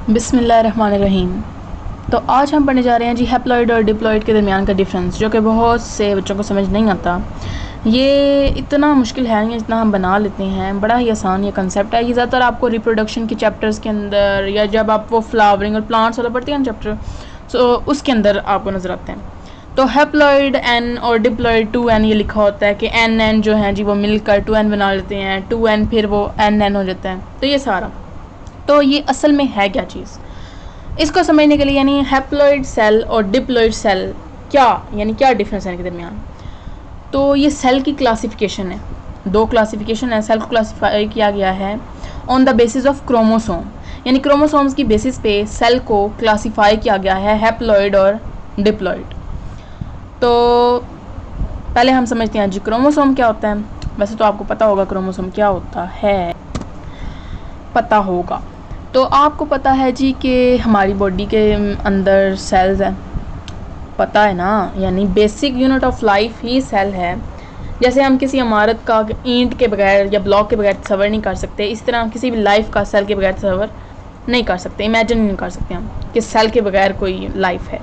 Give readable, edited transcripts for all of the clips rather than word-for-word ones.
बिस्मिल्लाहिर्रहमानिर्रहीम। तो आज हम पढ़ने जा रहे हैं जी हैप्लॉइड और डिप्लॉइड के दरमियान का डिफरेंस, जो कि बहुत से बच्चों को समझ नहीं आता। ये इतना मुश्किल है नहीं जितना हम बना लेते हैं, बड़ा ही आसान ये कंसेप्ट है। ये ज़्यादातर आपको रिप्रोडक्शन के चैप्टर्स के अंदर या जब आप वो फ्लावरिंग और प्लांट्स वाला पढ़ते हैं चैप्टर, सो उसके अंदर आपको नज़र आते हैं। तो हैप्लॉइड एन और डिप्लॉइड 2n ये लिखा होता है कि एन जो है जी वो मिलकर 2n बना लेते हैं, 2n फिर वो n हो जाता है। तो ये सारा, तो ये असल में है क्या चीज़, इसको समझने के लिए यानी हैप्लॉइड सेल और डिप्लॉइड सेल क्या डिफरेंस है इनके दरमियान। तो ये सेल की क्लासिफिकेशन है, दो क्लासिफिकेशन है। सेल को क्लासिफाई किया गया है on the basis of chromosome, यानी क्रोमोसोम्स की बेसिस पे सेल को क्लासिफाई किया गया है हैप्लॉइड और डिप्लॉइड। तो पहले हम समझते हैं जी क्रोमोसोम क्या होता है। वैसे तो आपको पता होगा क्रोमोसोम क्या होता है, पता होगा। तो आपको पता है जी कि हमारी बॉडी के अंदर सेल्स हैं, पता है ना, यानी बेसिक यूनिट ऑफ लाइफ ही सेल है। जैसे हम किसी इमारत का ईंट के बगैर या ब्लॉक के बगैर तस्वर नहीं कर सकते, इस तरह किसी भी लाइफ का सेल के बगैर तस्वर नहीं कर सकते, इमेजिन नहीं कर सकते हम कि सेल के बगैर कोई लाइफ है।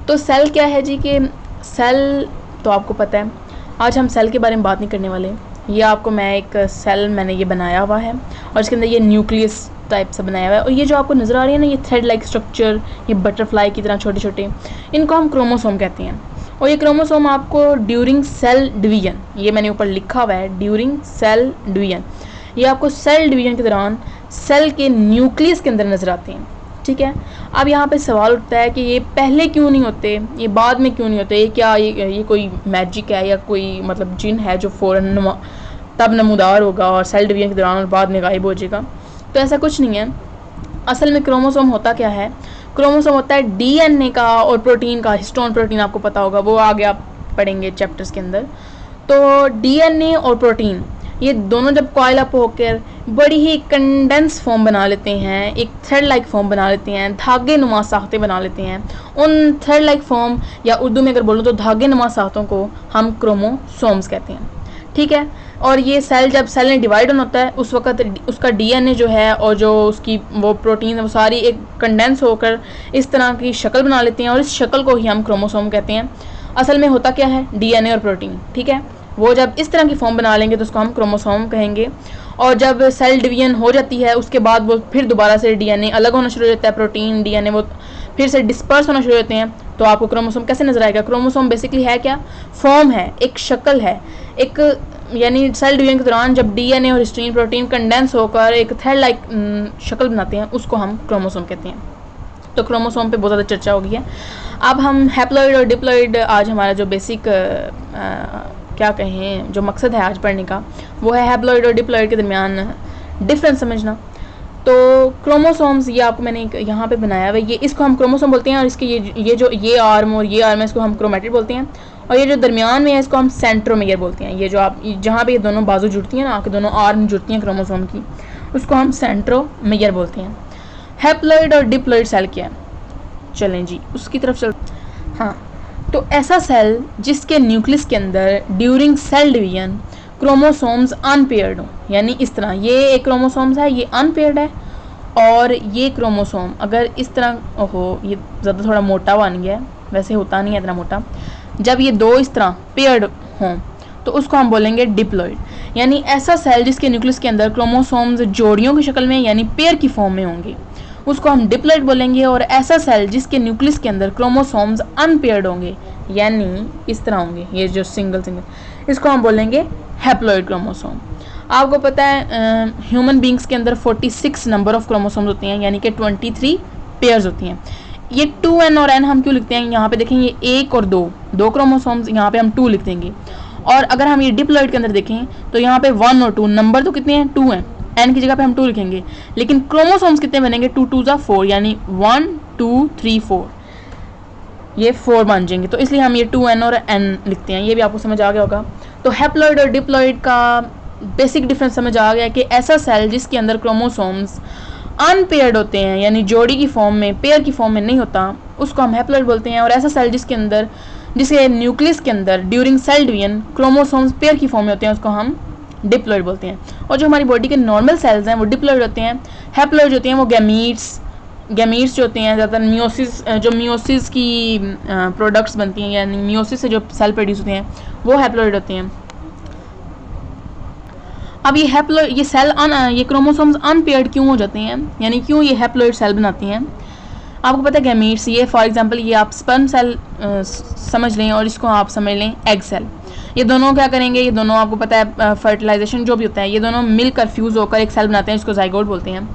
तो सेल क्या है जी कि सेल तो आपको पता है। आज हम सेल के बारे में बात नहीं करने वाले। ये आपको मैं एक सेल मैंने ये बनाया हुआ है और इसके अंदर ये न्यूक्लियस टाइप से बनाया हुआ है, और ये जो आपको नज़र आ रही है ना, ये थ्रेड लाइक स्ट्रक्चर, ये बटरफ्लाई की तरह छोटे छोटे, इनको हम क्रोमोसोम कहते हैं। और ये क्रोमोसोम आपको ड्यूरिंग सेल डिवीजन, ये मैंने ऊपर लिखा हुआ है ड्यूरिंग सेल डिवीजन, ये आपको सेल डिवीजन के दौरान सेल के न्यूक्लियस के अंदर नज़र आते हैं। ठीक है, अब यहाँ पे सवाल उठता है कि ये पहले क्यों नहीं होते, ये बाद में क्यों नहीं होते, ये क्या ये कोई मैजिक है या कोई मतलब जिन है जो फ़ौरन तब नमूदार होगा और सेल डिवीजन के दौरान और बाद में गायब हो जाएगा। तो ऐसा कुछ नहीं है। असल में क्रोमोसोम होता क्या है, क्रोमोसोम होता है डीएनए का और प्रोटीन का। हिस्टोन प्रोटीन आपको पता होगा, वो आगे आप पढ़ेंगे चैप्टर्स के अंदर। तो डीएनए और प्रोटीन ये दोनों जब कॉइल अप होकर बड़ी ही कंडेंस फॉर्म बना लेते हैं, एक थ्रेड लाइक फॉर्म बना लेते हैं, धागे नुमा साख्तें बना लेते हैं। उन थ्रेड लाइक फॉर्म या उर्दू में अगर बोलूँ तो धागे नुमा साख्तों को हम क्रोमोसोम्स कहते हैं। ठीक है, और ये सेल जब सेल ने डिवाइड होता है उस वक्त उसका डीएनए जो है और जो उसकी वो प्रोटीन है वो सारी एक कंडेंस होकर इस तरह की शक्ल बना लेते हैं, और इस शक्ल को ही हम क्रोमोसोम कहते हैं। असल में होता क्या है, डीएनए और प्रोटीन। ठीक है, वो जब इस तरह की फॉर्म बना लेंगे तो उसको हम क्रोमोसोम कहेंगे। और जब सेल डिवीजन हो जाती है उसके बाद वो फिर दोबारा से डीएनए अलग होना शुरू हो जाता है, प्रोटीन डीएनए वो फिर से डिस्पर्स होना शुरू होते हैं। तो आपको क्रोमोसोम कैसे नजर आएगा? क्रोमोसोम बेसिकली है क्या, फॉर्म है, एक शक्ल है, एक यानी सेल डिवीजन के दौरान जब डीएनए और हिस्टीन प्रोटीन कंडेंस होकर एक थ्रेड लाइक शक्ल बनाते हैं उसको हम क्रोमोसोम कहते हैं। तो क्रोमोसोम पे बहुत ज़्यादा चर्चा हो गई है। अब हम हैप्लॉइड और डिप्लॉइड, आज हमारा जो बेसिक क्या कहें जो मकसद है आज पढ़ने का वो है हैप्लॉइड और डिप्लॉइड के दरमियान डिफरेंस समझना। तो क्रोमोसोम्स ये आपको मैंने यहाँ पे बनाया हुआ है, ये इसको हम क्रोमोसोम बोलते हैं, और इसके ये आर्म और ये आर्म है इसको हम क्रोमेटिड बोलते हैं, और ये जो दरमियान में है इसको हम सेंट्रोमेयर बोलते हैं। ये जो आप जहाँ पे ये दोनों बाजू जुड़ती हैं ना, आपके दोनों आर्म जुड़ती हैं क्रोमोसोम की, उसको हम सेंट्रोमेयर बोलते हैं। हैप्लॉइड और डिप्लॉइड सेल क्या है, चलें जी उसकी तरफ चलते। हाँ, तो ऐसा सेल जिसके न्यूक्लियस के अंदर during cell division chromosomes unpaired हो, यानी इस तरह ये एक क्रोमोसोम्स है, ये अनपेयर्ड है, और ये क्रोमोसोम अगर इस तरह हो, ये ज़्यादा थोड़ा मोटा बन गया है, वैसे होता नहीं है इतना मोटा, जब ये दो इस तरह पेयर्ड हों तो उसको हम बोलेंगे डिप्लॉइड। यानी ऐसा सेल जिसके न्यूक्लियस के अंदर क्रोमोसोम्स जोड़ियों की शक्ल में यानी पेयर की फॉर्म में होंगे उसको हम डिप्लॉइड बोलेंगे, और ऐसा सेल जिसके न्यूक्लियस के अंदर क्रोमोसोम्स अनपेयर्ड होंगे यानी इस तरह होंगे, ये जो सिंगल इसको हम बोलेंगे हैप्लॉइड क्रोमोसोम। आपको पता है ह्यूमन बींग्स के अंदर 46 नंबर ऑफ क्रोमोसोम्स होती हैं, यानी कि 23 पेयर्स होती हैं। ये 2n और n हम क्यों लिखते हैं, यहाँ पे देखेंगे एक और दो क्रोमोसोम्स, यहाँ पे हम 2 लिख देंगे। और अगर हम ये डिप्लॉइड के अंदर देखें तो यहाँ पे 1 और 2 नंबर तो कितने हैं, 2 हैं, n की जगह पे हम 2 लिखेंगे, लेकिन क्रोमोसोम्स कितने बनेंगे, 2 2 जा 4, यानी 1 2 3 4, ये 4 बन जाएंगे। तो इसलिए हम ये 2n और n लिखते हैं, ये भी आपको समझ आ गया होगा। तो हैप्लॉइड और डिप्लॉइड का बेसिक डिफरेंस समझ आ गया कि ऐसा सेल जिसके अंदर क्रोमोसोम्स अनपेयर्ड होते हैं यानी जोड़ी की फॉर्म में, पेयर की फॉर्म में नहीं होता, उसको हम हैप्लॉइड बोलते हैं। और ऐसा सेल जिसके न्यूक्लियस के अंदर during cell division chromosomes pair की फॉर्म में होते हैं उसको हम डिप्लॉइड बोलते हैं। और जो हमारी बॉडी के नॉर्मल सेल्स हैं वो डिप्लॉइड होते हैं। हैप्लॉइड होते हैं वो गैमीट्स गैमीट्स जो होते हैं ज़्यादातर मियोसिस की प्रोडक्ट्स बनती हैं, यानी मियोसिस से जो सेल प्रोड्यूस होते हैं वो हैप्लॉइड होते हैं। अब ये सेल ये क्रोमोसोम्स अनपेयर्ड क्यों हो जाते हैं, यानी क्यों ये हैप्लॉइड सेल बनाती हैं। आपको पता है गैमीट्स, ये फॉर एग्जांपल ये आप स्पर्म सेल समझ लें और इसको आप समझ लें एग सेल। ये दोनों क्या करेंगे, ये दोनों आपको पता है फर्टिलाइजेशन जो भी होता है, ये दोनों मिलकर फ्यूज़ होकर एक सेल बनाते हैं जिसको जाइगोट बोलते हैं।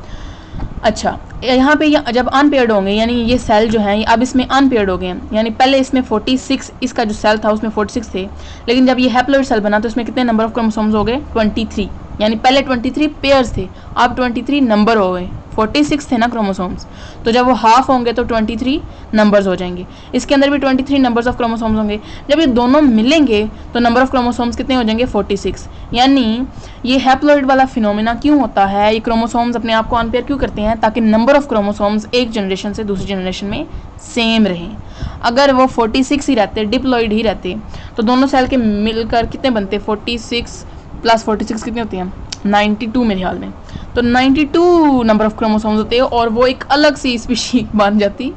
अच्छा, यहाँ पे जब अनपेयर्ड होंगे, यानी ये सेल जो है अब इसमें अनपेयर्ड हो गए हैं, यानी पहले इसमें 46 इसका जो सेल था उसमें 46 थे, लेकिन जब ये हैप्लॉइड सेल बना तो इसमें कितने नंबर ऑफ क्रोमोसोम्स हो गए 23, यानी पहले 23 पेयर्स थे, अब 23 नंबर हो गए। 46 थे ना क्रोमोसोम्स, तो जब वो हाफ होंगे तो 23 नंबर्स हो जाएंगे। इसके अंदर भी 23 नंबर्स ऑफ क्रोमोसोम्स होंगे। जब ये दोनों मिलेंगे तो नंबर ऑफ क्रोमोसोम्स कितने हो जाएंगे 46। यानी ये हैप्लॉइड वाला फिनोमिना क्यों होता है, ये क्रोमोसोम्स अपने आप को अनपेयर क्यों करते हैं, ताकि नंबर ऑफ क्रोमोसोम्स एक जनरेशन से दूसरी जनरेशन में सेम रहें। अगर वो 46 ही रहते, डिप्लॉइड ही रहते, तो दोनों सेल के मिलकर कितने बनते, 46 प्लस 46 कितने होते हैं 92 मेरे ख्याल में। तो 92 नंबर ऑफ क्रोमोसोम्स होते हैं और वो एक अलग सी स्पीशीज बन जाती।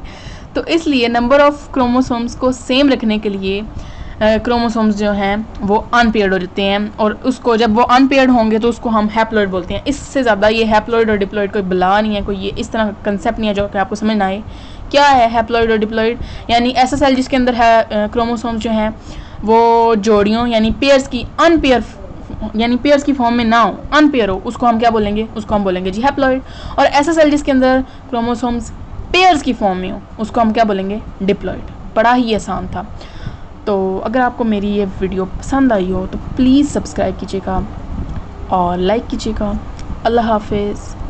तो इसलिए नंबर ऑफ क्रोमोसोम्स को सेम रखने के लिए क्रोमोसोम्स जो हैं वो अनपेयर्ड हो जाते हैं, और उसको जब वो अनपेयर्ड होंगे तो उसको हम हैप्लॉइड बोलते हैं। इससे ज़्यादा ये हैप्लॉइड और डिप्लॉइड कोई बला नहीं है, कोई ये इस तरह का कंसेप्ट नहीं है जो कि आपको समझ ना आए। क्या है हैप्लॉइड और डिप्लॉइड, यानी ऐसा सेल जिसके अंदर है क्रोमोसोम्स जो हैं वो जोड़ियों यानी पेयर्स की यानी पेयर्स की फॉर्म में ना हो, अनपेयर हो, उसको हम क्या बोलेंगे, उसको हम बोलेंगे जी हैप्लॉइड। और ऐसा सेल जिसके अंदर क्रोमोसोम्स पेयर्स की फॉर्म में हो, उसको हम क्या बोलेंगे, डिप्लॉइड। बड़ा ही आसान था। तो अगर आपको मेरी ये वीडियो पसंद आई हो तो प्लीज़ सब्सक्राइब कीजिएगा और लाइक कीजिएगा। अल्लाह हाफिज़।